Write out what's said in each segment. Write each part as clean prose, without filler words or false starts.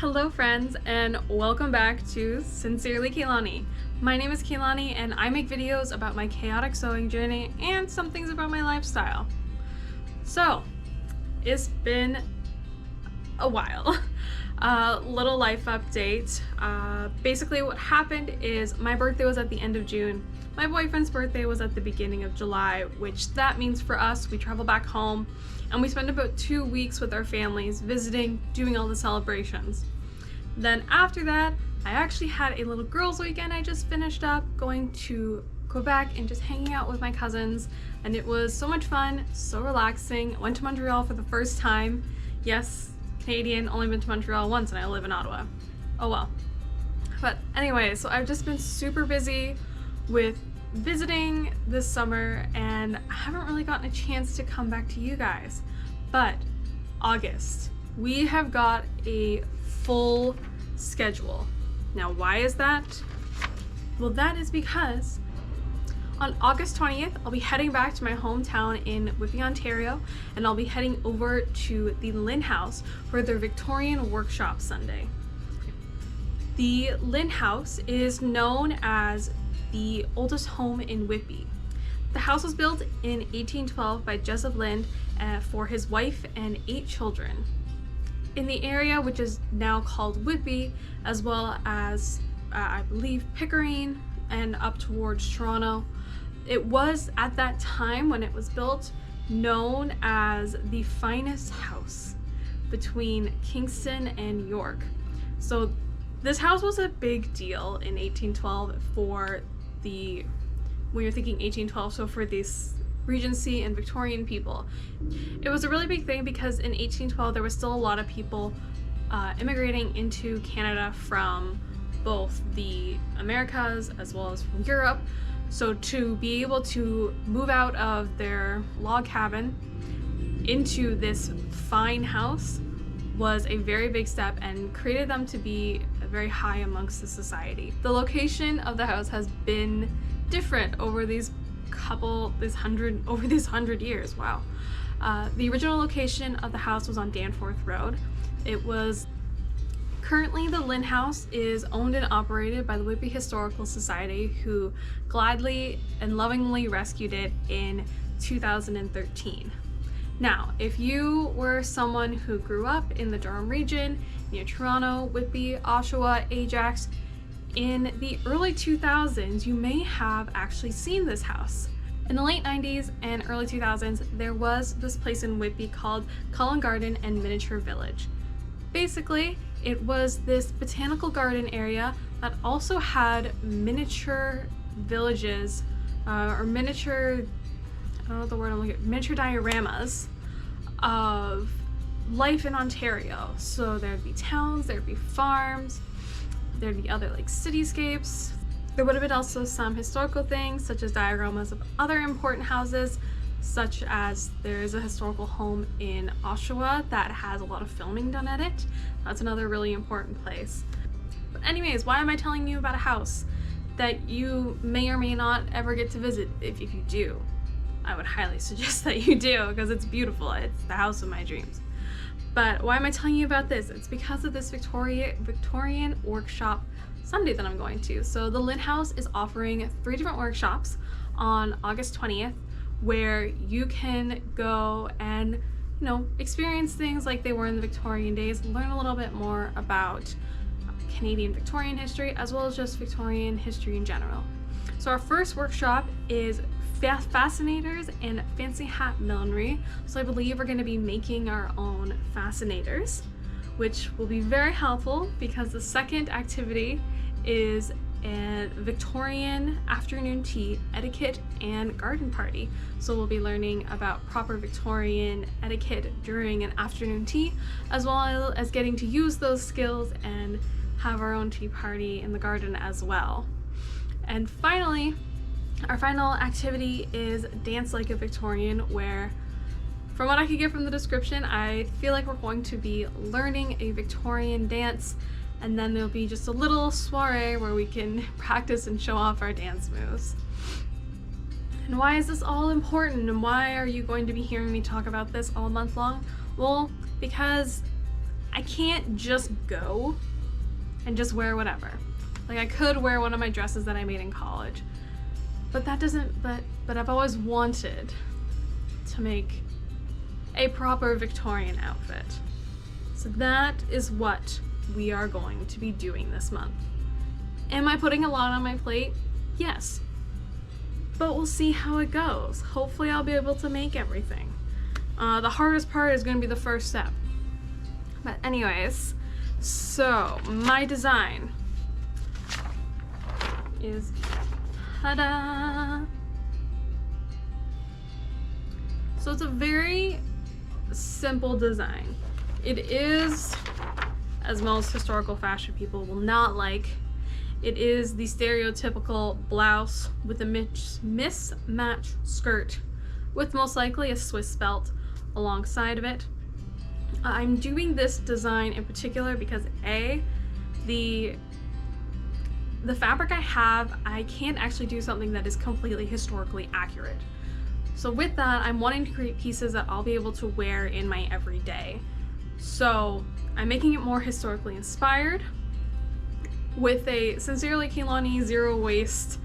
Hello friends, and welcome back to Sincerely Kaylani. My name is Kaylani and I make videos about my chaotic sewing journey and some things about my lifestyle. So, it's been a while. Little life update. Basically what happened is my birthday was at the end of June. My boyfriend's birthday was at the beginning of July, which that means for us, we travel back home and we spend about 2 weeks with our families visiting, doing all the celebrations. Then after that, I actually had a little girls' weekend I just finished up, going to Quebec and just hanging out with my cousins, and it was so much fun, so relaxing. I went to Montreal for the first time. Yes, Canadian, only been to Montreal once and I live in Ottawa. Oh well. But anyway, so I've just been super busy with visiting this summer and I haven't really gotten a chance to come back to you guys. But August, we have got a full schedule. Now why is that? Well, that is because on August 20th, I'll be heading back to my hometown in Whitby, Ontario, and I'll be heading over to the Lynde House for their Victorian Workshop Sunday. The Lynde House is known as the oldest home in Whitby. The house was built in 1812 by Joseph Lynde for his wife and 8 children. In the area, which is now called Whitby, as well as I believe Pickering and up towards Toronto, it was at that time when it was built known as the finest house between Kingston and York. So this house was a big deal in 1812 for when you're thinking 1812, so for this Regency and Victorian people. It was a really big thing because in 1812 there was still a lot of people immigrating into Canada from both the Americas as well as from Europe. So to be able to move out of their log cabin into this fine house was a very big step and created them to be very high amongst the society. The location of the house has been different over these 100 years. Wow. The original location of the house was on Danforth Road. It was currently the Lynde House is owned and operated by the Whitby Historical Society, who gladly and lovingly rescued it in 2013. Now, if you were someone who grew up in the Durham region, near Toronto, Whitby, Oshawa, Ajax, in the early 2000s, you may have actually seen this house. In the late 90s and early 2000s, there was this place in Whitby called Cullen Garden and Miniature Village. Basically, it was this botanical garden area that also had miniature villages, or miniature, I don't know the word I'm looking at, miniature dioramas of life in Ontario. So there'd be towns, there'd be farms, there'd be other like cityscapes. There would have been also some historical things such as dioramas of other important houses, such as there's a historical home in Oshawa that has a lot of filming done at it. That's another really important place. But anyways, why am I telling you about a house that you may or may not ever get to visit? If you do, I would highly suggest that you do, because it's beautiful. It's the house of my dreams. But why am I telling you about this? It's because of this Victorian Workshop Sunday that I'm going to. So the Lynde House is offering 3 different workshops on August 20th where you can go and, experience things like they were in the Victorian days, learn a little bit more about Canadian Victorian history as well as just Victorian history in general. So our first workshop is fascinators and fancy hat millinery. So I believe we're going to be making our own fascinators, which will be very helpful because the second activity is a Victorian afternoon tea etiquette and garden party. So we'll be learning about proper Victorian etiquette during an afternoon tea, as well as getting to use those skills and have our own tea party in the garden as well. And finally, our final activity is Dance Like a Victorian, where, from what I could get from the description, I feel like we're going to be learning a Victorian dance, and then there'll be just a little soiree where we can practice and show off our dance moves. And why is this all important, and why are you going to be hearing me talk about this all month long? Well, because I can't just go and just wear whatever. Like, I could wear one of my dresses that I made in college, but that doesn't, but I've always wanted to make a proper Victorian outfit. So that is what we are going to be doing this month. Am I putting a lot on my plate? Yes. But we'll see how it goes. Hopefully I'll be able to make everything. The hardest part is going to be the first step. But anyways, so my design is, ta-da! So it's a very simple design. It is, as most historical fashion people will not like, it is the stereotypical blouse with a mismatched skirt with most likely a Swiss belt alongside of it. I'm doing this design in particular because the fabric I have, I can't actually do something that is completely historically accurate. So with that, I'm wanting to create pieces that I'll be able to wear in my everyday. So I'm making it more historically inspired with a sincerely Kaylani zero waste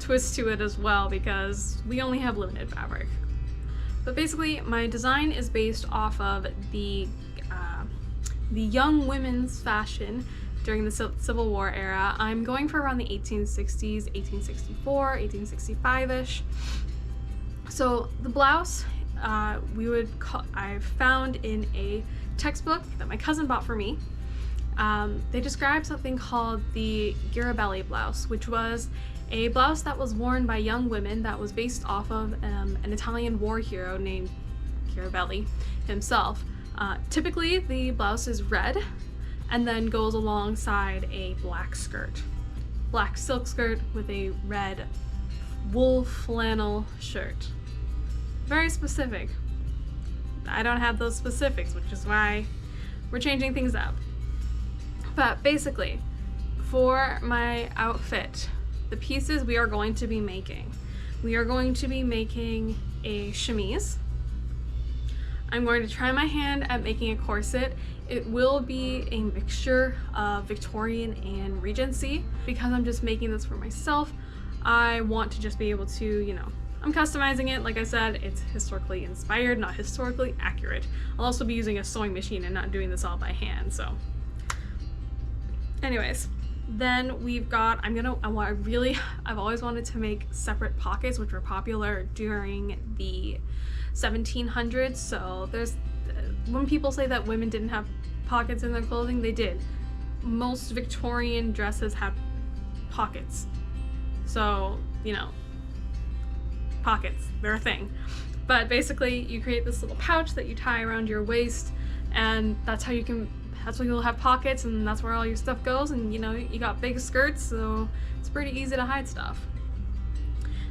twist to it as well, because we only have limited fabric. But basically, my design is based off of the young women's fashion during the Civil War era. I'm going for around the 1860s, 1864, 1865-ish. So the blouse, I found in a textbook that my cousin bought for me. They described something called the Garibaldi blouse, which was a blouse that was worn by young women that was based off of an Italian war hero named Garibaldi himself. Typically, the blouse is red and then goes alongside a black skirt. Black silk skirt with a red wool flannel shirt. Very specific. I don't have those specifics, which is why we're changing things up. But basically, for my outfit, the pieces we are going to be making. We are going to be making a chemise. I'm going to try my hand at making a corset. It will be a mixture of Victorian and Regency. Because I'm just making this for myself, I want to just be able to, you know, I'm customizing it. Like I said, it's historically inspired, not historically accurate. I'll also be using a sewing machine and not doing this all by hand, so. Anyways, then we've got, I've always wanted to make separate pockets, which were popular during the 1700s. So when people say that women didn't have pockets in their clothing, they did. Most Victorian dresses have pockets. So, you know, pockets, they're a thing. But basically, you create this little pouch that you tie around your waist, and that's where you'll have pockets, and that's where all your stuff goes. And you know, you got big skirts, so it's pretty easy to hide stuff.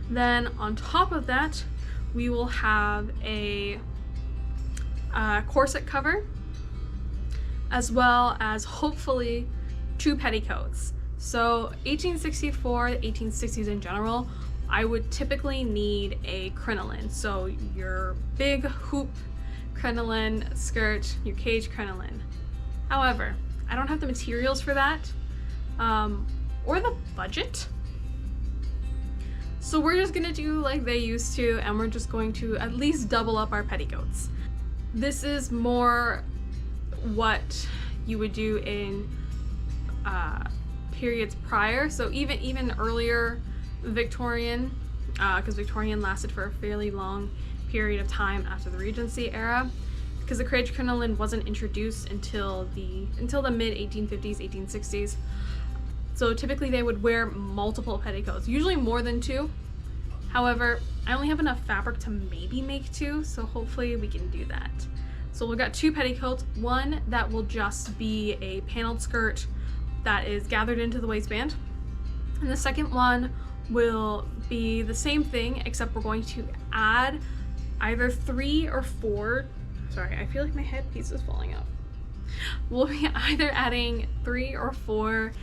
Then on top of that, we will have a corset cover, as well as hopefully 2 petticoats. So 1864, 1860s in general, I would typically need a crinoline. So your big hoop crinoline skirt, your cage crinoline. However, I don't have the materials for that, or the budget. So we're just gonna do like they used to, and we're just going to at least double up our petticoats. This is more what you would do in periods prior. So even earlier Victorian, because Victorian lasted for a fairly long period of time after the Regency era, because the cage crinoline wasn't introduced until the mid 1850s, 1860s. So typically they would wear multiple petticoats, usually more than 2. However, I only have enough fabric to maybe make 2, so hopefully we can do that. So we've got 2 petticoats, one that will just be a paneled skirt that is gathered into the waistband, and the second one will be the same thing, except we're going to add either 3 or 4, sorry, I feel like my headpiece is falling out. We'll be either adding 3 or 4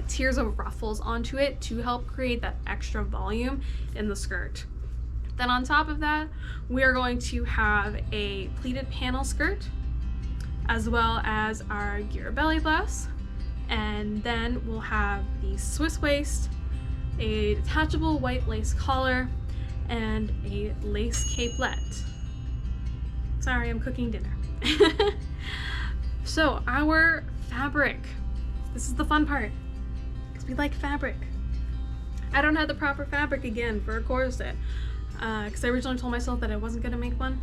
tiers of ruffles onto it to help create that extra volume in the skirt. Then on top of that, we are going to have a pleated panel skirt, as well as our Garibaldi blouse. And then we'll have the Swiss waist, a detachable white lace collar, and a lace capelet. Sorry, I'm cooking dinner. So our fabric, this is the fun part, because we like fabric. I don't have the proper fabric again for a corset, because I originally told myself that I wasn't going to make one,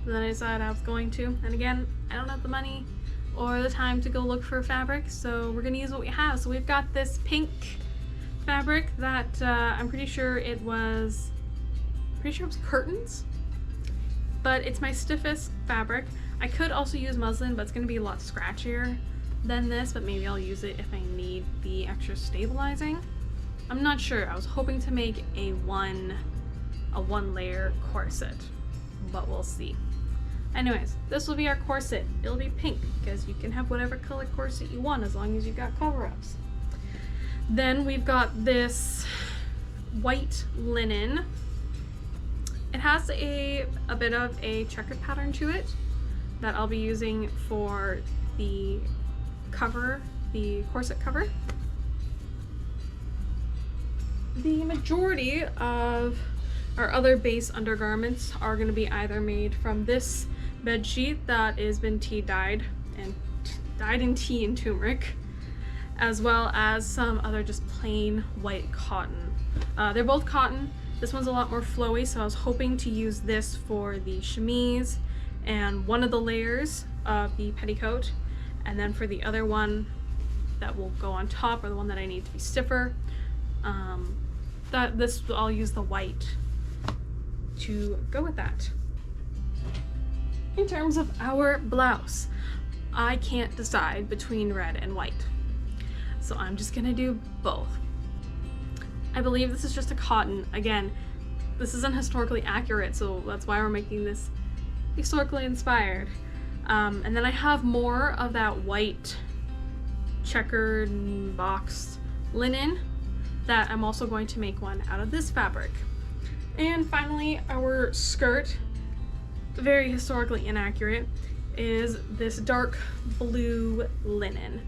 and then I decided I was going to, and again, I don't have the money or the time to go look for fabric, so we're going to use what we have. So we've got this pink fabric that I'm pretty sure it was curtains, but it's my stiffest fabric. I could also use muslin, but it's going to be a lot scratchier than this, but maybe I'll use it if I need the extra stabilizing. I'm not sure. I was hoping to make a one layer corset, but we'll see. Anyways, this will be our corset. It'll be pink because you can have whatever color corset you want as long as you've got cover-ups. Then we've got this white linen. It has a bit of a checkered pattern to it that I'll be using for the cover, the corset cover. The majority of our other base undergarments are going to be either made from this bed sheet that has been dyed in tea and turmeric, as well as some other just plain white cotton. They're both cotton. This one's a lot more flowy, so I was hoping to use this for the chemise and one of the layers of the petticoat, and then for the other one that will go on top, or the one that I need to be stiffer, I'll use the white to go with that. In terms of our blouse, I can't decide between red and white, so I'm just gonna do both. I believe this is just a cotton. Again, this isn't historically accurate, so that's why we're making this historically inspired. And then I have more of that white checkered and boxed linen that I'm also going to make one out of this fabric. And finally, our skirt, very historically inaccurate, is this dark blue linen.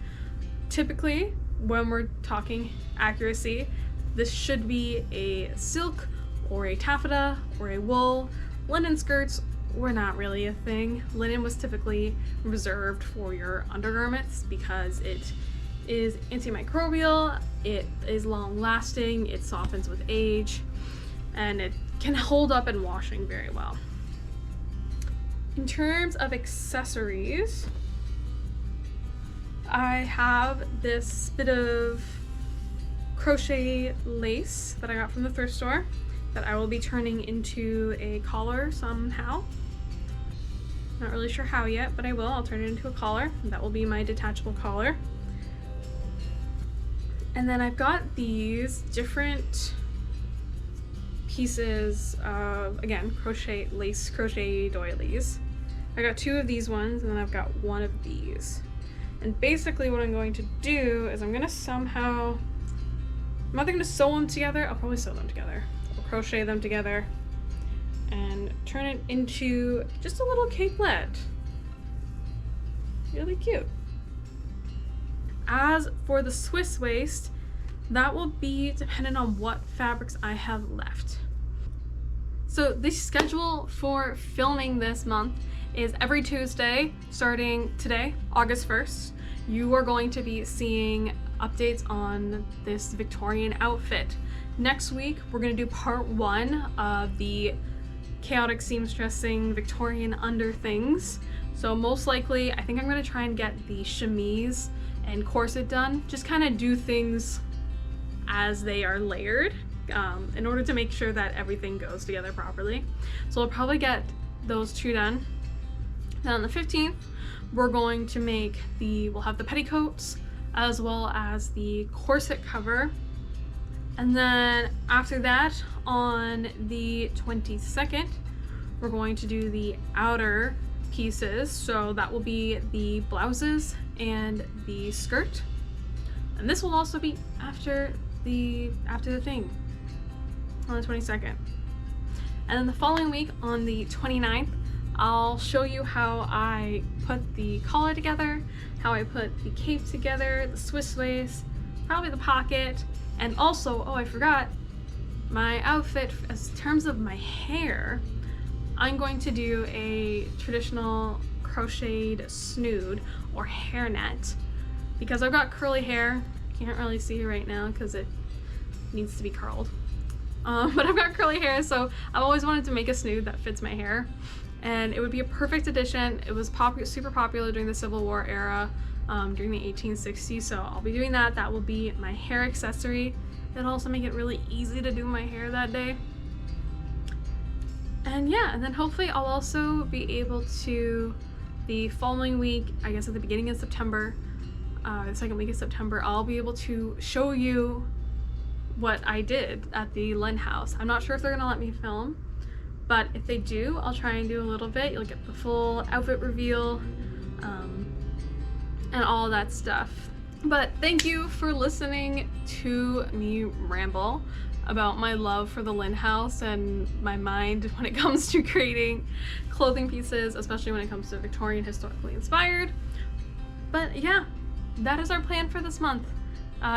Typically, when we're talking accuracy, this should be a silk or a taffeta or a wool. Linen skirts were not really a thing. Linen was typically reserved for your undergarments because it is antimicrobial, it is long lasting, it softens with age, and it can hold up in washing very well. In terms of accessories, I have this bit of crochet lace that I got from the thrift store that I will be turning into a collar somehow. Not really sure how yet, but I will. I'll turn it into a collar. That will be my detachable collar. And then I've got these different pieces of, again, crochet lace, crochet doilies. I got two of these ones, and then I've got one of these. And basically what I'm going to do is I'm going to somehow, I'm either going to sew them together, I'll probably sew them together, or crochet them together, and turn it into just a little capelet. Really cute. As for the Swiss waist, that will be dependent on what fabrics I have left. So the schedule for filming this month is every Tuesday, starting today, August 1st, you are going to be seeing updates on this Victorian outfit. Next week, we're gonna do part 1 of the chaotic seamstressing Victorian under things. So most likely, I think I'm gonna try and get the chemise and corset done. Just kind of do things as they are layered in order to make sure that everything goes together properly. So I'll probably get those two done. Then on the 15th, we're going to make we'll have the petticoats as well as the corset cover. And then after that, on the 22nd, we're going to do the outer pieces. So that will be the blouses and the skirt. And this will also be after the thing on the 22nd. And then the following week on the 29th, I'll show you how I put the collar together, how I put the cape together, the Swiss waist, probably the pocket, and also, oh I forgot, my outfit as terms of my hair. I'm going to do a traditional crocheted snood or hairnet because I've got curly hair. Can't really see it right now because it needs to be curled. But I've got curly hair, so I've always wanted to make a snood that fits my hair, and it would be a perfect addition. It was super popular during the Civil War era, during the 1860s, so I'll be doing that. That will be my hair accessory. It'll also make it really easy to do my hair that day. And yeah, and then hopefully I'll also be able to, the following week, I guess at the beginning of September, the second week of September, I'll be able to show you what I did at the Lynde House. I'm not sure if they're gonna let me film, but if they do, I'll try and do a little bit. You'll get the full outfit reveal and all that stuff. But thank you for listening to me ramble about my love for the Lynde House and my mind when it comes to creating clothing pieces, especially when it comes to Victorian historically inspired. But yeah, that is our plan for this month.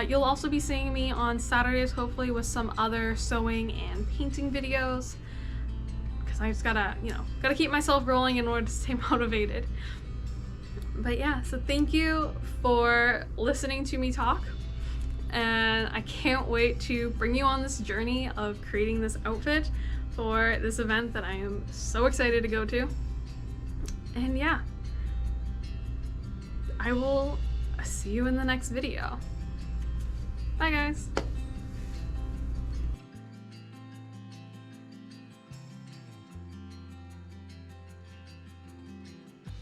You'll also be seeing me on Saturdays, hopefully, with some other sewing and painting videos, because I just gotta keep myself rolling in order to stay motivated. But yeah, so thank you for listening to me talk, and I can't wait to bring you on this journey of creating this outfit for this event that I am so excited to go to. And yeah, I will see you in the next video. Bye guys!